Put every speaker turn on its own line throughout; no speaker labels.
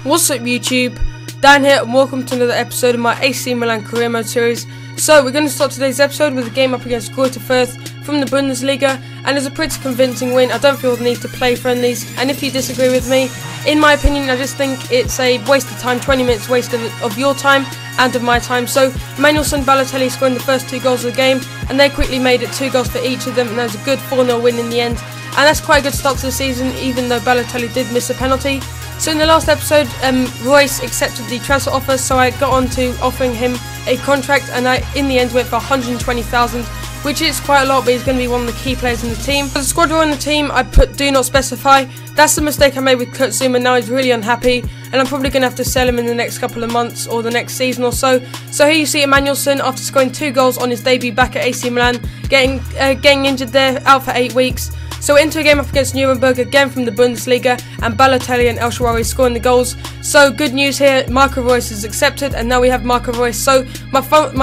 What's up YouTube, Dan here and welcome to another episode of my AC Milan career mode series. So we're going to start today's episode with a game up against Greuther Fürth from the Bundesliga, and it's a pretty convincing win. I don't feel the need to play friendlies, and if you disagree with me, in my opinion I just think it's a waste of time, 20 minutes waste of your time and of my time. So Manuelson, Balotelli scoring the first 2 goals of the game, and they quickly made it 2 goals for each of them, and that was a good 4-0 win in the end. And that's quite a good start to the season, even though Balotelli did miss a penalty. So in the last episode, Royce accepted the transfer offer, so I got on to offering him a contract, and I in the end went for 120,000, which is quite a lot, but he's going to be one of the key players in the team. For the squad role in the team, I put do not specify. That's the mistake I made with Kurt Zouma. Now he's really unhappy, and I'm probably going to have to sell him in the next couple of months or the next season or so. So here you see Manuelson, after scoring 2 goals on his debut back at AC Milan, getting injured there, out for 8 weeks. So into a game up against Nuremberg again from the Bundesliga, and Balotelli and El Shaarawy scoring the goals. So good news here, Marco Reus is accepted, and now we have Marco Reus. So my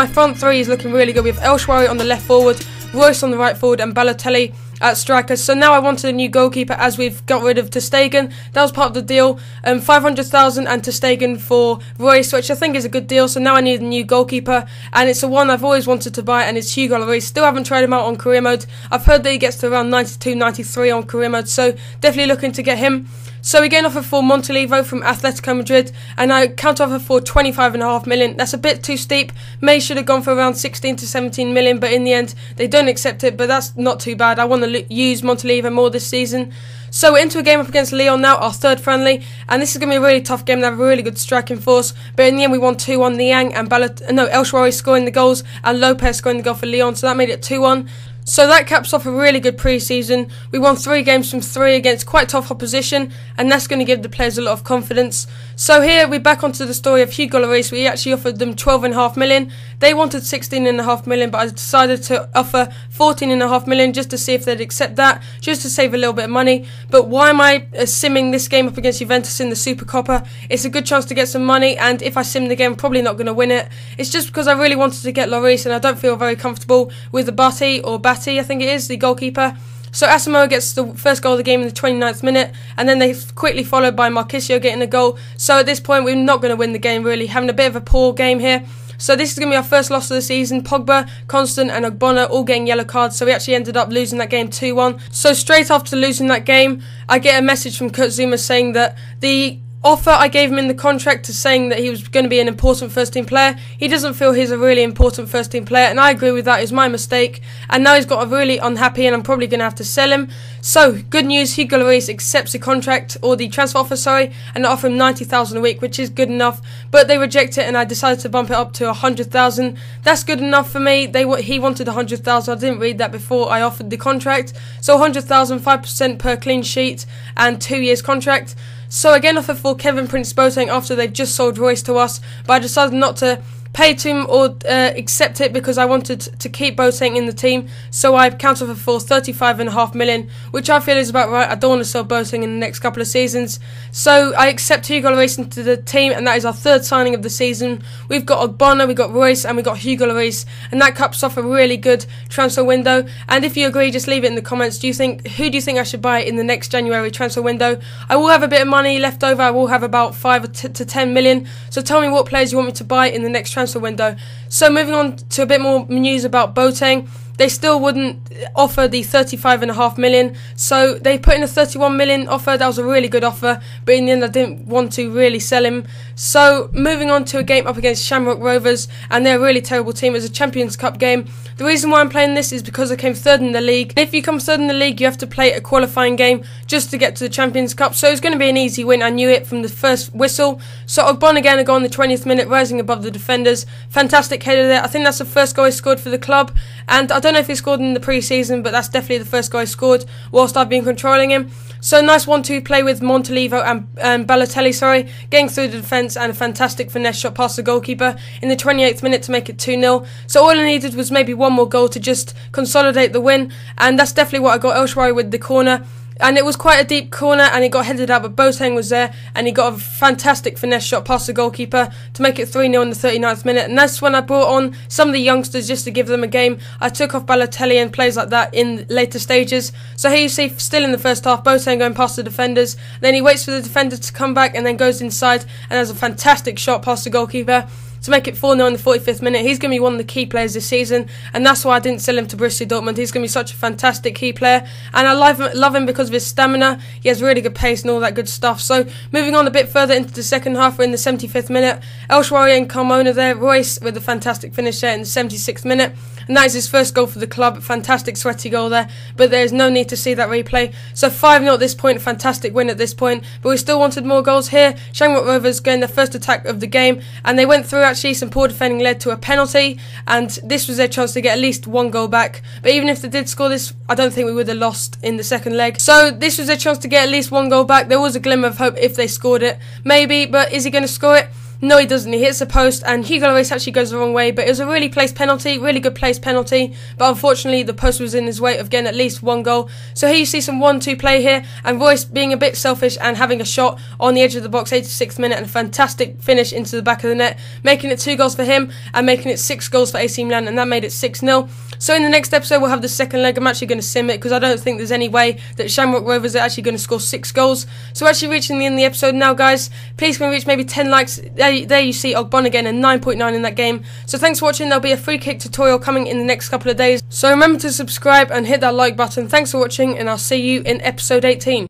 front three is looking really good. We have El Shaarawy on the left forward, Reus on the right forward, and Balotelli at striker. So now I wanted a new goalkeeper, as we've got rid of ter Stegen. That was part of the deal. 500,000 and ter Stegen for Royce, which I think is a good deal. So now I need a new goalkeeper, and it's the one I've always wanted to buy, and it's Hugo Lloris. Still haven't tried him out on career mode. I've heard that he gets to around 92, 93 on career mode, so definitely looking to get him. So we get an offer for Montolivo from Atletico Madrid, and I counter offer for 25.5 million. That's a bit too steep. May should have gone for around 16 to 17 million, but in the end they don't accept it, but that's not too bad. I want to use Montolivo more this season. So we're into a game up against Lyon now, our third friendly, and this is going to be a really tough game. They have a really good striking force, but in the end we won 2-1. Niang and El Shaarawy scoring the goals, and Lopez scoring the goal for Lyon, so that made it 2-1. So that caps off a really good pre-season. We won 3 games from 3 against quite tough opposition, and that's going to give the players a lot of confidence. So here we're back onto the story of Hugo Lloris. We actually offered them 12.5 million. They wanted 16.5 million, but I decided to offer 14.5 million just to see if they'd accept that, just to save a little bit of money. But why am I simming this game up against Juventus in the Super Coppa? It's a good chance to get some money, and if I sim the game, I'm probably not going to win it. It's just because I really wanted to get Lloris, and I don't feel very comfortable with the Batty, I think it is, the goalkeeper. So Asamoah gets the first goal of the game in the 29th minute, and then they quickly followed by Marchisio getting a goal. So at this point we're not going to win the game, really, having a bit of a poor game here. So this is going to be our first loss of the season. Pogba, Constant and Ogbonna all getting yellow cards, so we actually ended up losing that game 2-1. So straight after losing that game, I get a message from Kurt Zouma saying that the offer I gave him in the contract to saying that he was going to be an important first team player, he doesn't feel he's a really important first team player, and I agree with that. It's my mistake, and now he's got a really unhappy, and I'm probably going to have to sell him. So good news, Hugo Lloris accepts the contract, or the transfer offer, sorry, and I offer him 90,000 a week, which is good enough, but they reject it, and I decided to bump it up to 100,000. That's good enough for me. He wanted 100,000. I didn't read that before I offered the contract, so 100,000, 5% per clean sheet, and 2 years contract. So again, offer for Kevin Prince Boateng after they've just sold Royce to us, but I decided not to pay to him or accept it because I wanted to keep Boateng in the team. So I counter offer for 35.5 million, which I feel is about right. I don't want to sell Boateng in the next couple of seasons. So I accept Hugo Lloris into the team, and that is our 3rd signing of the season. We've got Ogbonna, we've got Royce, and we've got Hugo Lloris, and that caps off a really good transfer window. And if you agree, just leave it in the comments. Who do you think I should buy in the next January transfer window? I will have a bit of money left over. I will have about 5 to 10 million. So tell me what players you want me to buy in the next transfer window. So moving on to a bit more news about Boateng. They still wouldn't offer the 35.5 million, so they put in a 31 million offer. That was a really good offer, but in the end I didn't want to really sell him. So moving on to a game up against Shamrock Rovers, and they're a really terrible team. It's a Champions Cup game. The reason why I'm playing this is because I came 3rd in the league. If you come 3rd in the league, you have to play a qualifying game just to get to the Champions Cup, so it's going to be an easy win. I knew it from the first whistle. So Ogbonna again, a goal in the 20th minute, rising above the defenders. Fantastic header there. I think that's the first goal he scored for the club, and I don't know if he scored in the pre-season, but that's definitely the first goal he scored whilst I've been controlling him. So nice 1-2 play with Montolivo and Balotelli, getting through the defence, and a fantastic finesse shot past the goalkeeper in the 28th minute to make it 2-0. So all I needed was maybe one more goal to just consolidate the win, and that's definitely what I got. El Shaarawy with the corner. and it was quite a deep corner, and it got headed out, but Boateng was there, and he got a fantastic finesse shot past the goalkeeper to make it 3-0 in the 39th minute. And that's when I brought on some of the youngsters just to give them a game. I took off Balotelli and plays like that in later stages. So here you see, still in the first half, Boateng going past the defenders, then he waits for the defender to come back and then goes inside and has a fantastic shot past the goalkeeper to make it 4-0 in the 45th minute. He's going to be one of the key players this season, and that's why I didn't sell him to Borussia Dortmund. He's going to be such a fantastic key player, and I love him because of his stamina. He has really good pace and all that good stuff. So moving on a bit further into the second half, we're in the 75th minute. El Shaarawy and Carmona there. Royce with a fantastic finish there in the 76th minute. And that is his first goal for the club. Fantastic sweaty goal there, but there is no need to see that replay. So 5-0 at this point, fantastic win at this point, but we still wanted more goals here. Shamrock Rovers getting their first attack of the game, and they went through actually. Some poor defending led to a penalty, and this was their chance to get at least one goal back. But even if they did score this, I don't think we would have lost in the second leg. So this was their chance to get at least one goal back. There was a glimmer of hope if they scored it, maybe, but is he going to score it? No, he doesn't. He hits the post, and Hugo Lloris actually goes the wrong way, but it was a really placed penalty, really good placed penalty, but unfortunately the post was in his way of getting at least one goal. So here you see some 1-2 play here, and Royce being a bit selfish and having a shot on the edge of the box, 86th minute, and a fantastic finish into the back of the net, making it 2 goals for him, and making it 6 goals for AC Milan, and that made it 6-0. So in the next episode we'll have the second leg. I'm actually going to sim it, because I don't think there's any way that Shamrock Rovers are actually going to score 6 goals. So we're actually reaching the end of the episode now, guys. Please can we reach maybe 10 likes. There you see Ogbon again, a 9.9 in that game. So thanks for watching. There'll be a free kick tutorial coming in the next couple of days. So remember to subscribe and hit that like button. Thanks for watching, and I'll see you in episode 18.